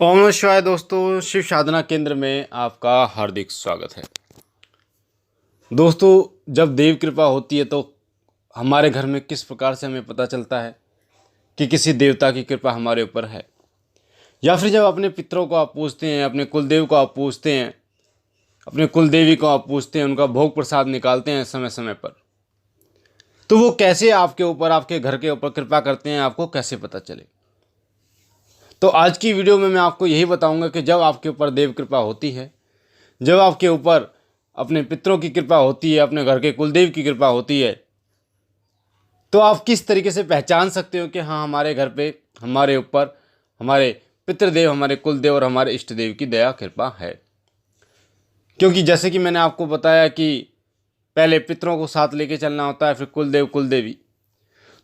ओम नमः शिवाय। दोस्तों, शिव साधना केंद्र में आपका हार्दिक स्वागत है। दोस्तों, जब देव कृपा होती है तो हमारे घर में किस प्रकार से हमें पता चलता है कि किसी देवता की कृपा हमारे ऊपर है, या फिर जब अपने पितरों को आप पूछते हैं, अपने कुलदेव को आप पूछते हैं, अपने कुलदेवी को आप पूछते हैं, उनका भोग प्रसाद निकालते हैं समय समय पर, तो वो कैसे आपके ऊपर, आपके घर के ऊपर कृपा करते हैं, आपको कैसे पता चले। तो आज की वीडियो में मैं आपको यही बताऊंगा कि जब आपके ऊपर देव कृपा होती है, जब आपके ऊपर अपने पितरों की कृपा होती है, अपने घर के कुलदेव की कृपा होती है, तो आप किस तरीके से पहचान सकते हो कि हाँ, हमारे घर पे, हमारे ऊपर, हमारे पितृदेव, हमारे कुलदेव और हमारे इष्ट देव की दया कृपा है। क्योंकि जैसे कि मैंने आपको बताया कि पहले पितरों को साथ लेके चलना होता है, फिर कुलदेव कुलदेवी।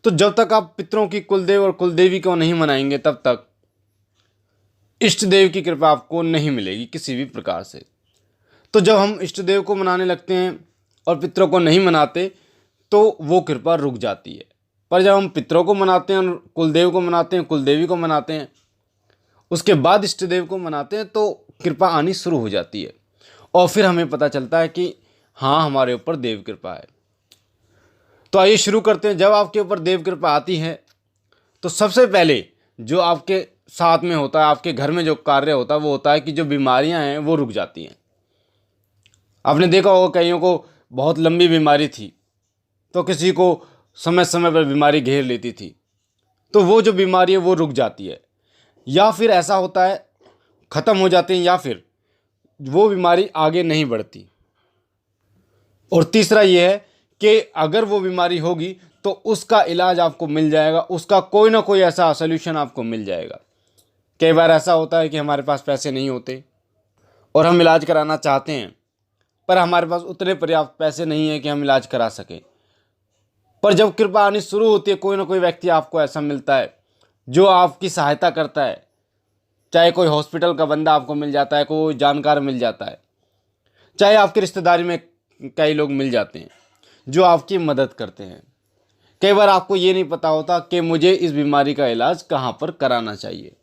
तो जब तक आप पितरों की, कुलदेव और कुलदेवी को नहीं मनाएंगे, तब तक इष्ट देव की कृपा आपको नहीं मिलेगी किसी भी प्रकार से। तो जब हम इष्ट देव को मनाने लगते हैं और पितरों को नहीं मनाते, तो वो कृपा रुक जाती है। पर जब हम पितरों को मनाते हैं और कुलदेव को मनाते हैं, कुलदेवी को मनाते हैं, उसके बाद इष्ट देव को मनाते हैं, तो कृपा आनी शुरू हो जाती है और फिर हमें पता चलता है कि हाँ, हमारे ऊपर देव कृपा है। तो आइए शुरू करते हैं। जब आपके ऊपर देव कृपा आती है तो सबसे पहले जो आपके साथ में होता है, आपके घर में जो कार्य होता है, वो होता है कि जो बीमारियां हैं वो रुक जाती हैं। आपने देखा होगा, कईयों को बहुत लंबी बीमारी थी, तो किसी को समय समय पर बीमारी घेर लेती थी, तो वो जो बीमारी है वो रुक जाती है, या फिर ऐसा होता है ख़त्म हो जाती है, या फिर वो बीमारी आगे नहीं बढ़ती। और तीसरा ये है कि अगर वो बीमारी होगी तो उसका इलाज आपको मिल जाएगा, उसका कोई ना कोई ऐसा सल्यूशन आपको मिल जाएगा। कई बार ऐसा होता है कि हमारे पास पैसे नहीं होते और हम इलाज कराना चाहते हैं, पर हमारे पास उतने पर्याप्त पैसे नहीं हैं कि हम इलाज करा सकें। पर जब कृपा आनी शुरू होती है, कोई ना कोई व्यक्ति आपको ऐसा मिलता है जो आपकी सहायता करता है। चाहे कोई हॉस्पिटल का बंदा आपको मिल जाता है, कोई जानकार मिल जाता है, चाहे आपकी रिश्तेदारी में कई लोग मिल जाते हैं जो आपकी मदद करते हैं। कई बार आपको ये नहीं पता होता कि मुझे इस बीमारी का इलाज कहाँ पर कराना चाहिए।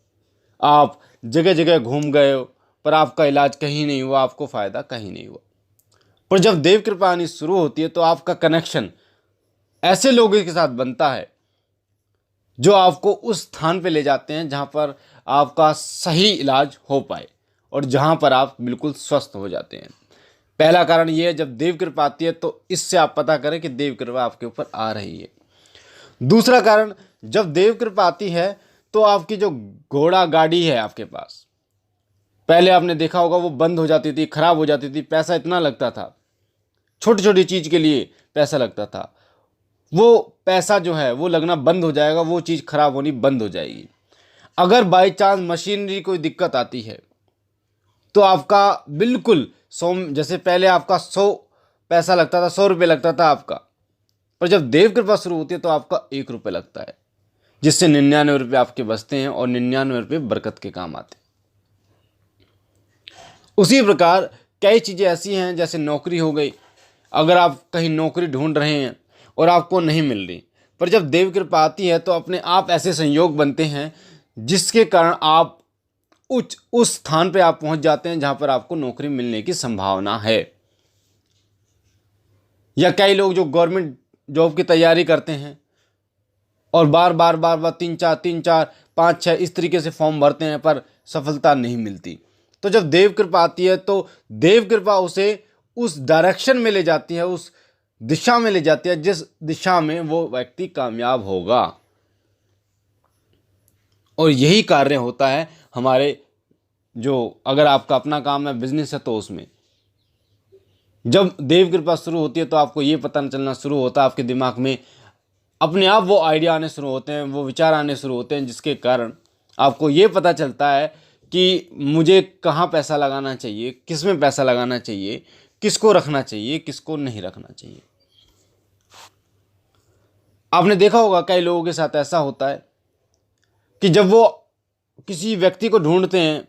आप जगह जगह घूम गए हो, पर आपका इलाज कहीं नहीं हुआ, आपको फ़ायदा कहीं नहीं हुआ। पर जब देव कृपा आनी शुरू होती है तो आपका कनेक्शन ऐसे लोगों के साथ बनता है जो आपको उस स्थान पे ले जाते हैं जहाँ पर आपका सही इलाज हो पाए और जहाँ पर आप बिल्कुल स्वस्थ हो जाते हैं। पहला कारण ये है, जब देव कृपा आती है तो इससे आप पता करें कि देव कृपा आपके ऊपर आ रही है। दूसरा कारण, जब देव कृपा आती है तो आपकी जो घोड़ा गाड़ी है आपके पास, पहले आपने देखा होगा वो बंद हो जाती थी, खराब हो जाती थी, पैसा इतना लगता था, छोटी छोटी चीज़ के लिए पैसा लगता था, वो पैसा जो है वो लगना बंद हो जाएगा, वो चीज़ खराब होनी बंद हो जाएगी। अगर बाई चांस मशीनरी कोई दिक्कत आती है तो आपका बिल्कुल 100, जैसे पहले आपका 100 पैसा लगता था, 100 रुपये लगता था आपका, पर जब देव कृपा शुरू होती है तो आपका 1 रुपये लगता है, जिससे 99 रुपये आपके बचते हैं और 99 रुपये बरकत के काम आते हैं। उसी प्रकार कई चीज़ें ऐसी हैं, जैसे नौकरी हो गई। अगर आप कहीं नौकरी ढूंढ रहे हैं और आपको नहीं मिल रही, पर जब देव कृपा आती है तो अपने आप ऐसे संयोग बनते हैं जिसके कारण आप उस स्थान पे आप पहुंच जाते हैं जहां पर आपको नौकरी मिलने की संभावना है। या कई लोग जो गवर्नमेंट जॉब की तैयारी करते हैं और बार बार बार बार 3 4 5 6 इस तरीके से फॉर्म भरते हैं, पर सफलता नहीं मिलती। तो जब देव कृपा आती है तो देव कृपा उसे उस डायरेक्शन में ले जाती है, उस दिशा में ले जाती है जिस दिशा में वो व्यक्ति कामयाब होगा। और यही कार्य होता है हमारे, जो अगर आपका अपना काम है, बिजनेस है, तो उसमें जब देव कृपा शुरू होती है तो आपको ये पता चलना शुरू होता है, आपके दिमाग में अपने आप वो आइडिया आने शुरू होते हैं, वो विचार आने शुरू होते हैं, जिसके कारण आपको ये पता चलता है कि मुझे कहाँ पैसा लगाना चाहिए, किस में पैसा लगाना चाहिए, किसको रखना चाहिए, किसको नहीं रखना चाहिए। आपने देखा होगा कई लोगों के साथ ऐसा होता है कि जब वो किसी व्यक्ति को ढूंढते हैं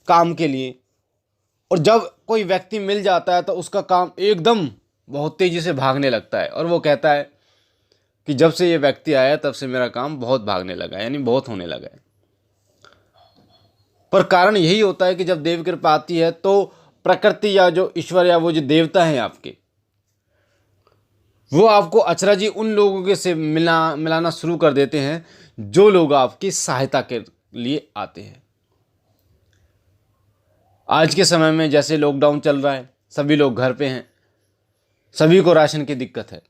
काम के लिए, और जब कोई व्यक्ति मिल जाता है तो उसका काम एकदम बहुत तेज़ी से भागने लगता है, और वो कहता है कि जब से ये व्यक्ति आया तब से मेरा काम बहुत भागने लगा है, यानी बहुत होने लगा है। पर कारण यही होता है कि जब देव कृपा आती है तो प्रकृति या जो ईश्वर या वो जो देवता हैं आपके, वो आपको अचरज उन लोगों के से मिलाना शुरू कर देते हैं जो लोग आपकी सहायता के लिए आते हैं। आज के समय में जैसे लॉकडाउन चल रहा है, सभी लोग घर पे हैं, सभी को राशन की दिक्कत है,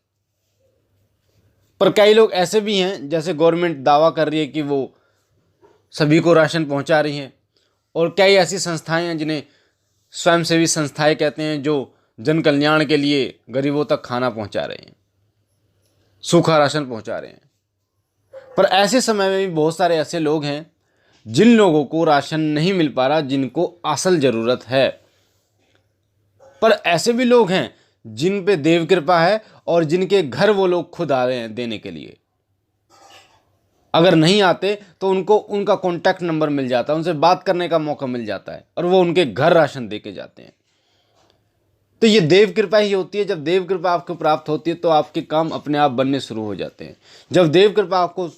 पर कई लोग ऐसे भी हैं जैसे गवर्नमेंट दावा कर रही है कि वो सभी को राशन पहुंचा रही हैं, और कई ऐसी संस्थाएं हैं जिन्हें स्वयंसेवी संस्थाएं कहते हैं, जो जन कल्याण के लिए गरीबों तक खाना पहुंचा रहे हैं, सूखा राशन पहुंचा रहे हैं। पर ऐसे समय में भी बहुत सारे ऐसे लोग हैं जिन लोगों को राशन नहीं मिल पा रहा, जिनको असल ज़रूरत है। पर ऐसे भी लोग हैं जिन पे देव कृपा है और जिनके घर वो लोग खुद आ रहे हैं देने के लिए। अगर नहीं आते तो उनको उनका कॉन्टैक्ट नंबर मिल जाता है, उनसे बात करने का मौका मिल जाता है और वो उनके घर राशन दे के जाते हैं। तो ये देव कृपा ही होती है। जब देव कृपा आपको प्राप्त होती है तो आपके काम अपने आप बनने शुरू हो जाते हैं। जब देव कृपा आपको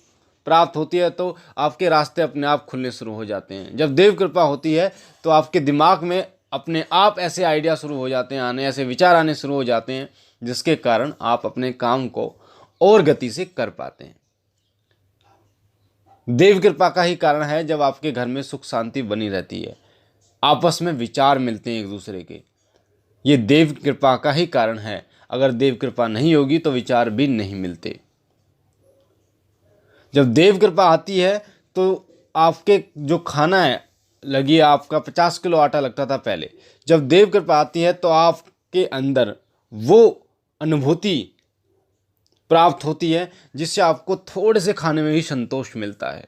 प्राप्त होती है तो आपके रास्ते अपने आप खुलने शुरू हो जाते हैं। जब देव कृपा होती है तो आपके दिमाग में अपने आप ऐसे आइडिया शुरू हो जाते हैं आने, ऐसे विचार आने शुरू हो जाते हैं, जिसके कारण आप अपने काम को और गति से कर पाते हैं। देव कृपा का ही कारण है जब आपके घर में सुख शांति बनी रहती है, आपस में विचार मिलते हैं एक दूसरे के। ये देव कृपा का ही कारण है। अगर देव कृपा नहीं होगी तो विचार भी नहीं मिलते। जब देव कृपा आती है तो आपके जो खाना है, लगी आपका 50 किलो आटा लगता था पहले, जब देव कृपा आती है तो आपके अंदर वो अनुभूति प्राप्त होती है जिससे आपको थोड़े से खाने में ही संतोष मिलता है।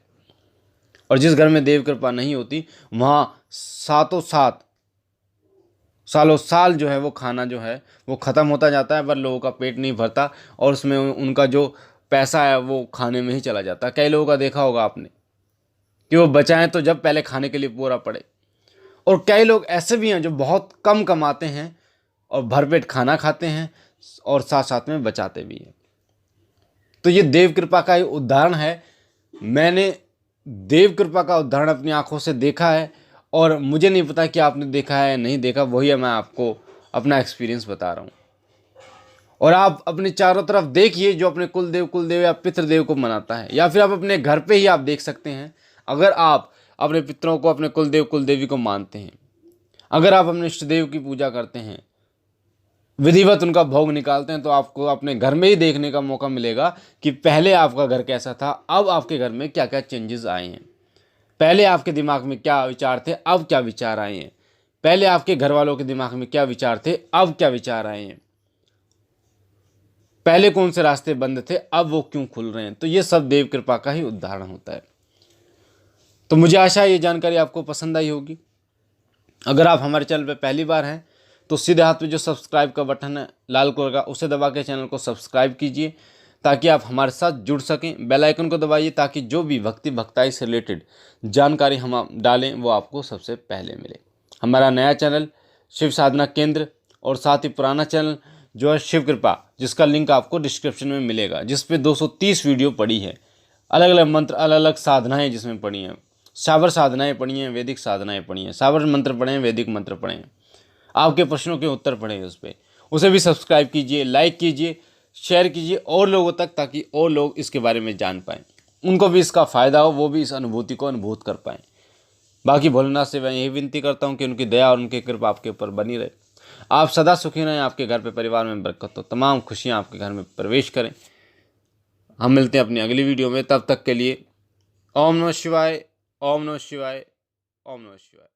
और जिस घर में देव कृपा नहीं होती वहाँ सालों साल जो है वो खाना जो है वो ख़त्म होता जाता है, पर लोगों का पेट नहीं भरता और उसमें उनका जो पैसा है वो खाने में ही चला जाता है। कई लोगों का देखा होगा आपने कि वो बचाएं तो जब पहले खाने के लिए पूरा पड़े। और कई लोग ऐसे भी हैं जो बहुत कम कमाते हैं और भरपेट खाना खाते हैं और साथ साथ में बचाते भी हैं। तो ये देव कृपा का ही उदाहरण है। मैंने देव कृपा का उदाहरण अपनी आंखों से देखा है और मुझे नहीं पता कि आपने देखा है या नहीं देखा, वही मैं आपको अपना एक्सपीरियंस बता रहा हूँ। और आप अपने चारों तरफ देखिए जो अपने कुलदेव या पितृदेव को मनाता है, या फिर आप अपने घर पे ही आप देख सकते हैं। अगर आप अपने पितरों को, अपने कुलदेव कुलदेवी को मानते हैं, अगर आप अपने इष्ट देव की पूजा करते हैं, विधिवत उनका भोग निकालते हैं, तो आपको अपने घर में ही देखने का मौका मिलेगा कि पहले आपका घर कैसा था, अब आपके घर में क्या क्या चेंजेस आए हैं। पहले आपके दिमाग में क्या विचार थे, अब क्या विचार आए हैं। पहले आपके घर वालों के दिमाग में क्या विचार थे, अब क्या विचार आए हैं। पहले कौन से रास्ते बंद थे, अब वो क्यों खुल रहे हैं। तो ये सब देव कृपा का ही उदाहरण होता है। तो मुझे आशा है ये जानकारी आपको पसंद आई होगी। अगर आप हमारे चैनल पर पहली बार हैं तो सीधे हाथ में जो सब्सक्राइब का बटन है लाल कलर का, उसे दबा के चैनल को सब्सक्राइब कीजिए ताकि आप हमारे साथ जुड़ सकें। बेल आइकन को दबाइए ताकि जो भी भक्ति भक्ताई से रिलेटेड जानकारी हम डालें वो आपको सबसे पहले मिले। हमारा नया चैनल शिव साधना केंद्र और साथ ही पुराना चैनल जो है शिव कृपा, जिसका लिंक आपको डिस्क्रिप्शन में मिलेगा, जिस पे 230 वीडियो पड़ी है। अलग अलग मंत्र, अलग अलग साधनाएँ जिसमें पड़ी हैं। सावर साधनाएँ पड़ी हैं, वैदिक साधनाएँ पड़ी हैं, सावर मंत्र पढ़े हैं, वैदिक मंत्र पढ़े हैं, आपके प्रश्नों के उत्तर पढ़े हैं उस पर। उसे भी सब्सक्राइब कीजिए, लाइक कीजिए, शेयर कीजिए और लोगों तक, ताकि और लोग इसके बारे में जान पाएँ, उनको भी इसका फ़ायदा हो, वो भी इस अनुभूति को अनुभूत कर पाएँ। बाकी भोलेनाथ से मैं यही विनती करता हूँ कि उनकी दया और उनकी कृपा आपके ऊपर बनी रहे। आप सदा सुखी रहें, आपके घर पे परिवार में बरकत हो, तमाम खुशियाँ आपके घर में प्रवेश करें। हम मिलते हैं अपनी अगली वीडियो में। तब तक के लिए ओम नमः शिवाय, ओम नमः शिवाय, ओम नमः शिवाय।